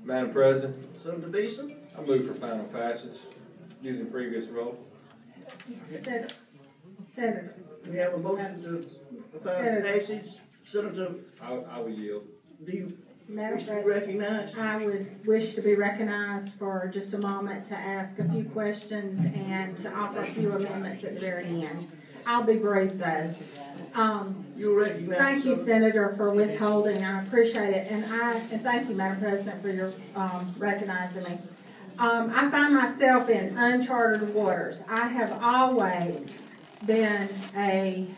Madam President, Senator Beeson. I move for final passage using previous rule. Senator. We have a motion to final passage. Senator, I will yield. do you Madam wish to be President, recognized? I would wish to be recognized for just a moment to ask a few questions and to offer a few amendments at the very end. I'll be brief though. You're recognized. Thank you, Senator, for withholding. I appreciate it, and thank you, Madam President, for your recognizing me. I find myself in uncharted waters. I have always been a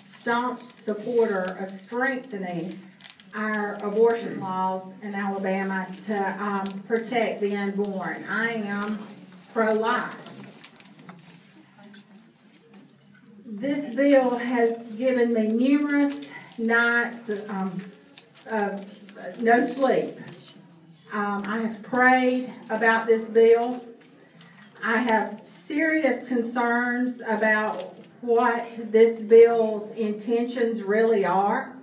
staunch supporter of strengthening our abortion laws in Alabama to protect the unborn. I am pro-life. This bill has given me numerous nights of no sleep. I have prayed about this bill. I have serious concerns about what this bill's intentions really are.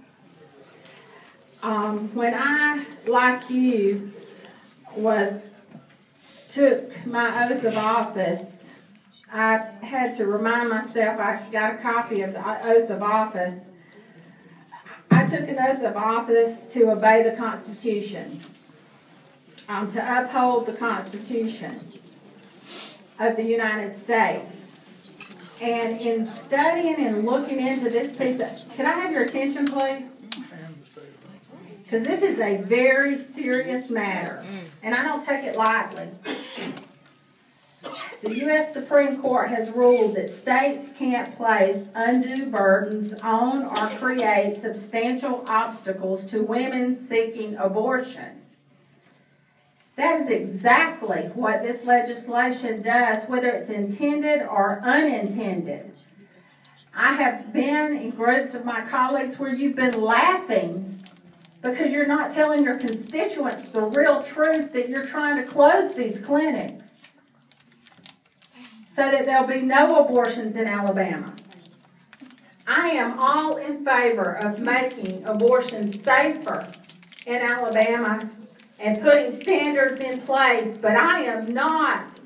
When I, like you, took my oath of office, I had to remind myself, I got a copy of the oath of office. I took an oath of office to obey the Constitution, to uphold the Constitution of the United States. And in studying and looking into this piece of, can I have your attention, please? Because this is a very serious matter, and I don't take it lightly. The U.S. Supreme Court has ruled that states can't place undue burdens on or create substantial obstacles to women seeking abortion. That is exactly what this legislation does, whether it's intended or unintended. I have been in groups of my colleagues where you've been laughing because you're not telling your constituents the real truth that you're trying to close these clinics so that there'll be no abortions in Alabama. I am all in favor of making abortions safer in Alabama and putting standards in place, but I am not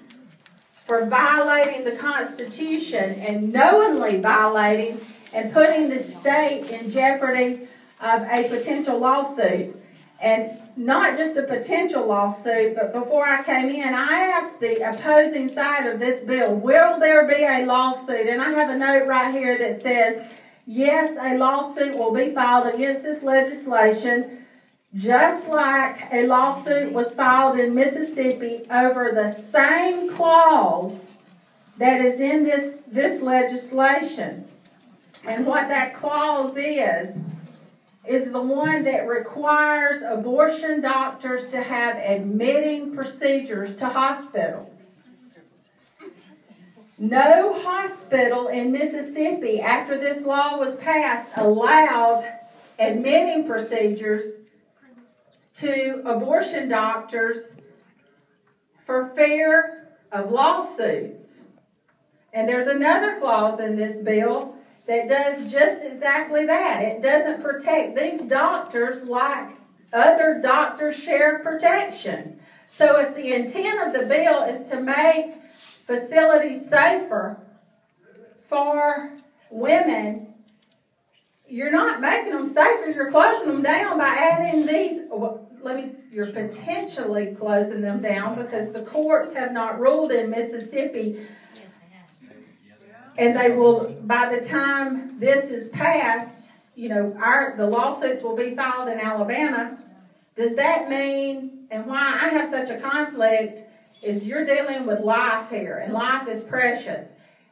for violating the Constitution and knowingly violating and putting the state in jeopardy of a potential lawsuit. And not just a potential lawsuit, but before I came in, I asked the opposing side of this bill, will there be a lawsuit? And I have a note right here that says, yes, a lawsuit will be filed against this legislation, just like a lawsuit was filed in Mississippi over the same clause that is in this legislation. And what that clause is the one that requires abortion doctors to have admitting procedures to hospitals. No hospital in Mississippi, after this law was passed, allowed admitting procedures to abortion doctors for fear of lawsuits. And there's another clause in this bill that does just exactly that. It doesn't protect these doctors like other doctors share protection. So if the intent of the bill is to make facilities safer for women, you're not making them safer, you're closing them down by adding these. You're potentially closing them down because the courts have not ruled in Mississippi. And they will, by the time this is passed, the lawsuits will be filed in Alabama. Does that mean, and why I have such a conflict, is you're dealing with life here, and life is precious.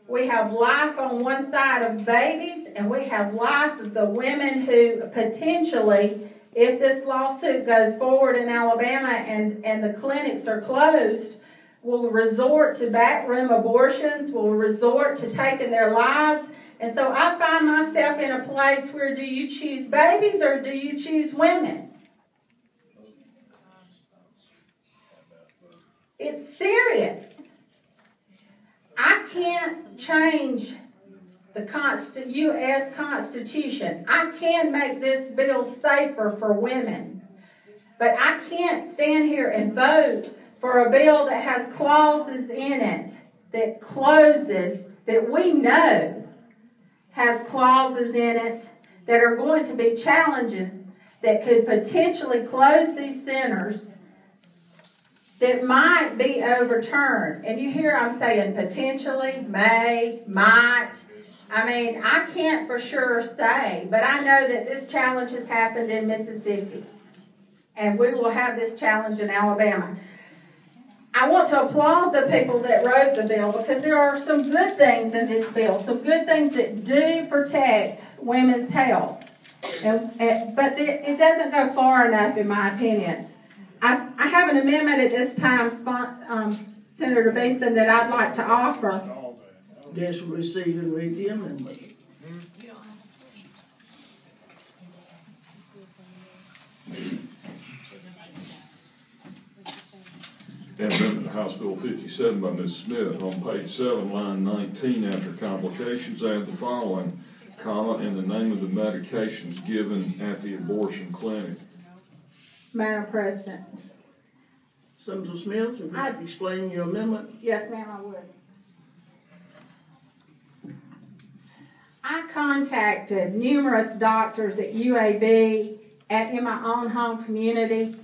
We have life on one side of babies, and we have life of the women who potentially, if this lawsuit goes forward in Alabama and the clinics are closed, will resort to backroom abortions, will resort to taking their lives. And so I find myself in a place where, do you choose babies or do you choose women? It's serious. I can't change the U.S. Constitution. I can make this bill safer for women. But I can't stand here and vote for a bill that has clauses in it that closes, that we know has clauses in it that are going to be challenging, that could potentially close these centers, that might be overturned. And you hear I'm saying potentially, may, might. I mean, I can't for sure say, but I know that this challenge has happened in Mississippi. And we will have this challenge in Alabama. I want to applaud the people that wrote the bill because there are some good things in this bill, some good things that do protect women's health. But it doesn't go far enough, in my opinion. I have an amendment at this time, Senator Beeson, that I'd like to offer. Yes, we'll receive and read the amendment. Amendment to House Bill 57 by Ms. Smith. On page 7, line 19, after complications, add the following, comma, and the name of the medications given at the abortion clinic. Madam President. Senator Smith, would you explain your amendment? Yes, ma'am, I would. I contacted numerous doctors at UAB in my own home community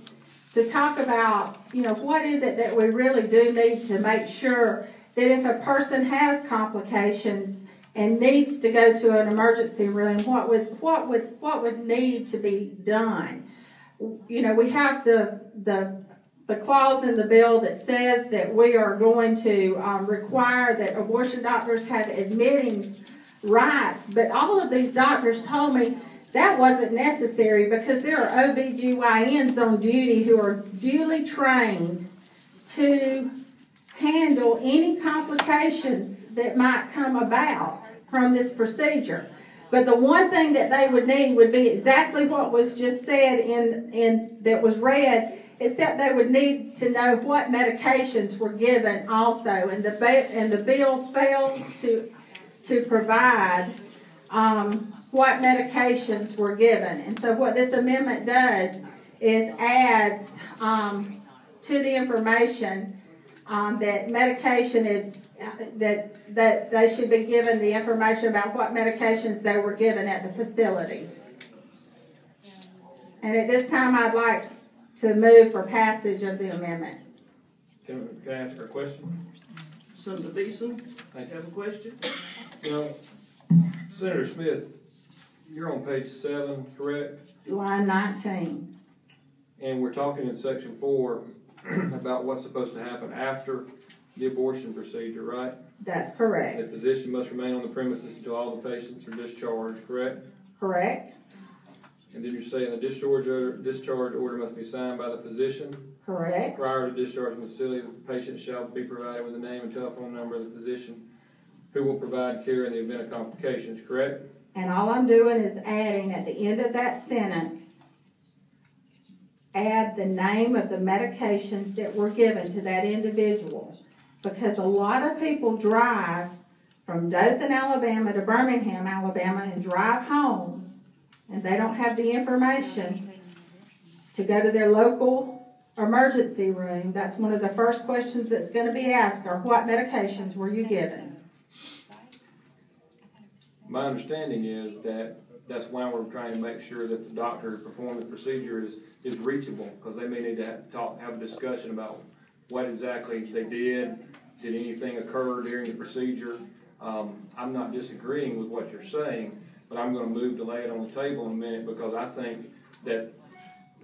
to talk about, what is it that we really do need to make sure that if a person has complications and needs to go to an emergency room, what would need to be done. We have the clause in the bill that says that we are going to require that abortion doctors have admitting rights, but all of these doctors told me that wasn't necessary because there are OBGYNs on duty who are duly trained to handle any complications that might come about from this procedure. But the one thing that they would need would be exactly what was just said in that was read, except they would need to know what medications were given also, and the bill fails to provide what medications were given. And so what this amendment does is adds to the information that medication is, that they should be given the information about what medications they were given at the facility. And at this time, I'd like to move for passage of the amendment. Can I ask her a question? Senator Beeson, you have a question? Senator Smith, you're on page 7, correct? Line 19. And we're talking in section 4 about what's supposed to happen after the abortion procedure, right? That's correct. The physician must remain on the premises until all the patients are discharged, correct? Correct. And then you're saying the discharge order must be signed by the physician? Correct. Prior to discharge from the facility, the patient shall be provided with the name and telephone number of the physician who will provide care in the event of complications, correct? And all I'm doing is adding at the end of that sentence, add the name of the medications that were given to that individual. Because a lot of people drive from Dothan, Alabama to Birmingham, Alabama and drive home, and they don't have the information to go to their local emergency room. That's one of the first questions that's going to be asked are, what medications were you given? My understanding is that that's why we're trying to make sure that the doctor who performed the procedure is reachable, because they may need to have a discussion about what exactly they did anything occur during the procedure. I'm not disagreeing with what you're saying, but I'm going to move to lay it on the table in a minute, because I think that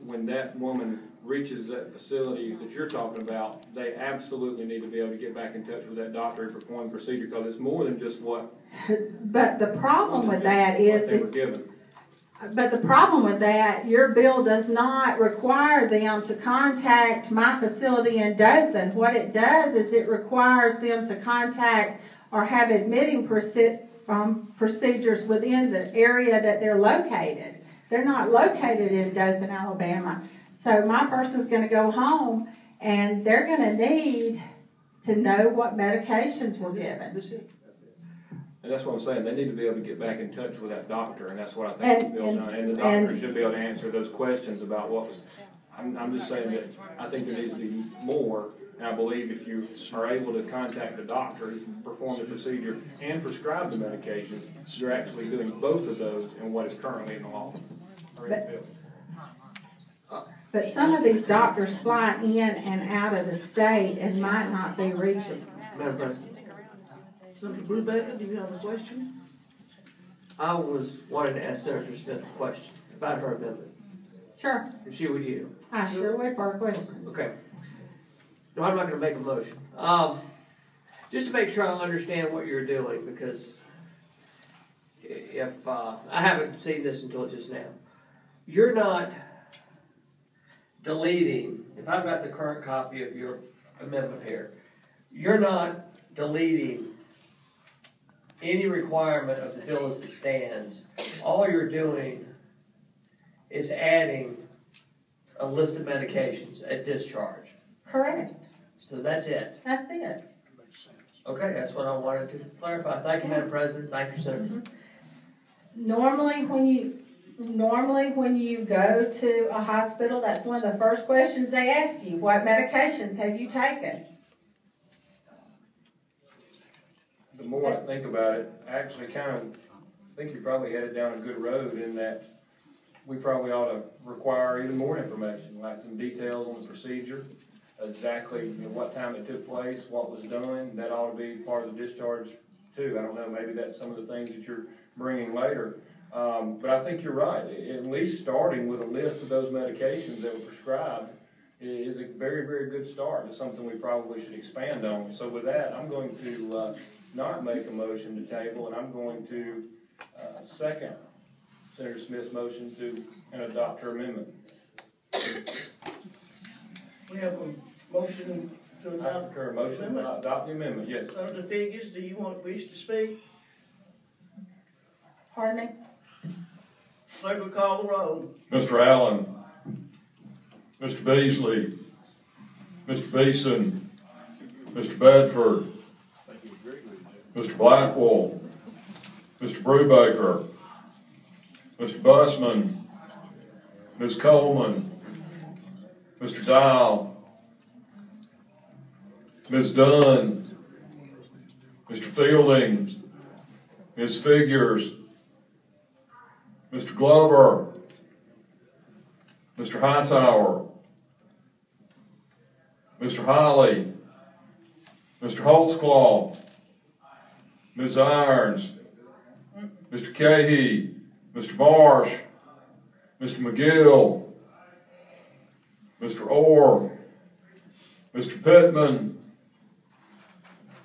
when that woman reaches that facility that you're talking about, they absolutely need to be able to get back in touch with that doctor who performed the procedure, because it's more than just what. But the problem with that is they were given. But the problem with that, your bill does not require them to contact my facility in Dothan. What it does is it requires them to contact or have admitting procedures within the area that they're located. They're not located in Dothan, Alabama. So my person's going to go home and they're going to need to know what medications were given. And that's what I'm saying. They need to be able to get back in touch with that doctor, and that's what I think the bill's on. And the doctor should be able to answer those questions about what was I'm just saying that I think there needs to be more, and I believe if you are able to contact the doctor, perform the procedure, and prescribe the medication, you're actually doing both of those in what is currently in the law. But some of these doctors fly in and out of the state and might not be reachable. Madam President. Senator Brubaker, do you have a question? I was wanting to ask Senator Smith a question about her amendment, Sure, if she would yield. I sure would for a question. Okay. No, I'm not going to make a motion. Just to make sure I understand what you're doing, because if I haven't seen this until just now, you're not deleting. If I've got the current copy of your amendment here, you're not deleting any requirement of the bill as it stands. All you're doing is adding a list of medications at discharge. Correct. So that's it. That's it. Okay, that's what I wanted to clarify. Thank you, Madam President. Thank you, Senator. Mm-hmm. Normally when you go to a hospital, that's one of the first questions they ask you. What medications have you taken? The more I think about it, I actually I think you probably headed down a good road in that we probably ought to require even more information, like some details on the procedure, exactly what time it took place, what was done. That ought to be part of the discharge too. I don't know, maybe that's some of the things that you're bringing later. But I think you're right. At least starting with a list of those medications that were prescribed is a very, very good start. It's something we probably should expand on. So with that, I'm going to not make a motion to table, and I'm going to second Senator Smith's motion to adopt her amendment. We have a motion to I adopt. concur. Motion to adopt the amendment, yes. Senator Figurs, do you wish to speak? Pardon me? Clerk will call the roll. Mr. Allen, Mr. Beasley, Mr. Beeson, Mr. Bedford, Mr. Blackwell, Mr. Brubaker, Mr. Bussman, Ms. Coleman, Mr. Dial, Ms. Dunn, Mr. Fielding, Ms. Figures, Mr. Glover, Mr. Hightower, Mr. Holly, Mr. Holtzclaw, Ms. Irons, Mr. Cahey, Mr. Marsh, Mr. McGill, Mr. Orr, Mr. Pittman,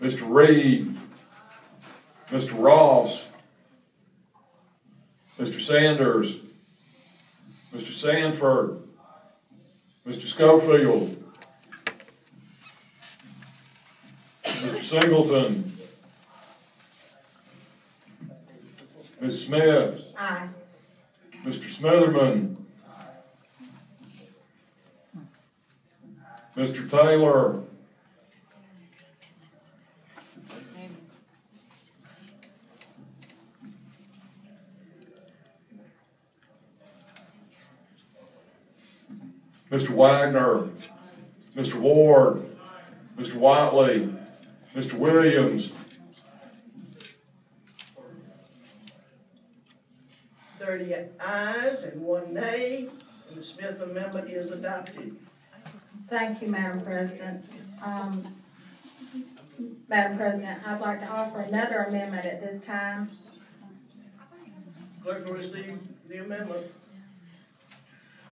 Mr. Reed, Mr. Ross, Mr. Sanders, Mr. Sanford, Mr. Schofield, Mr. Singleton, Ms. Smith, Aye. Mr. Smitherman, Mr. Taylor, Mr. Wagner, Mr. Ward, Mr. Whiteley, Mr. Williams, 30 ayes and 1 nay, and the Smith amendment is adopted. Thank you, Madam President. Madam President, I'd like to offer another amendment at this time. Clerk will receive the amendment.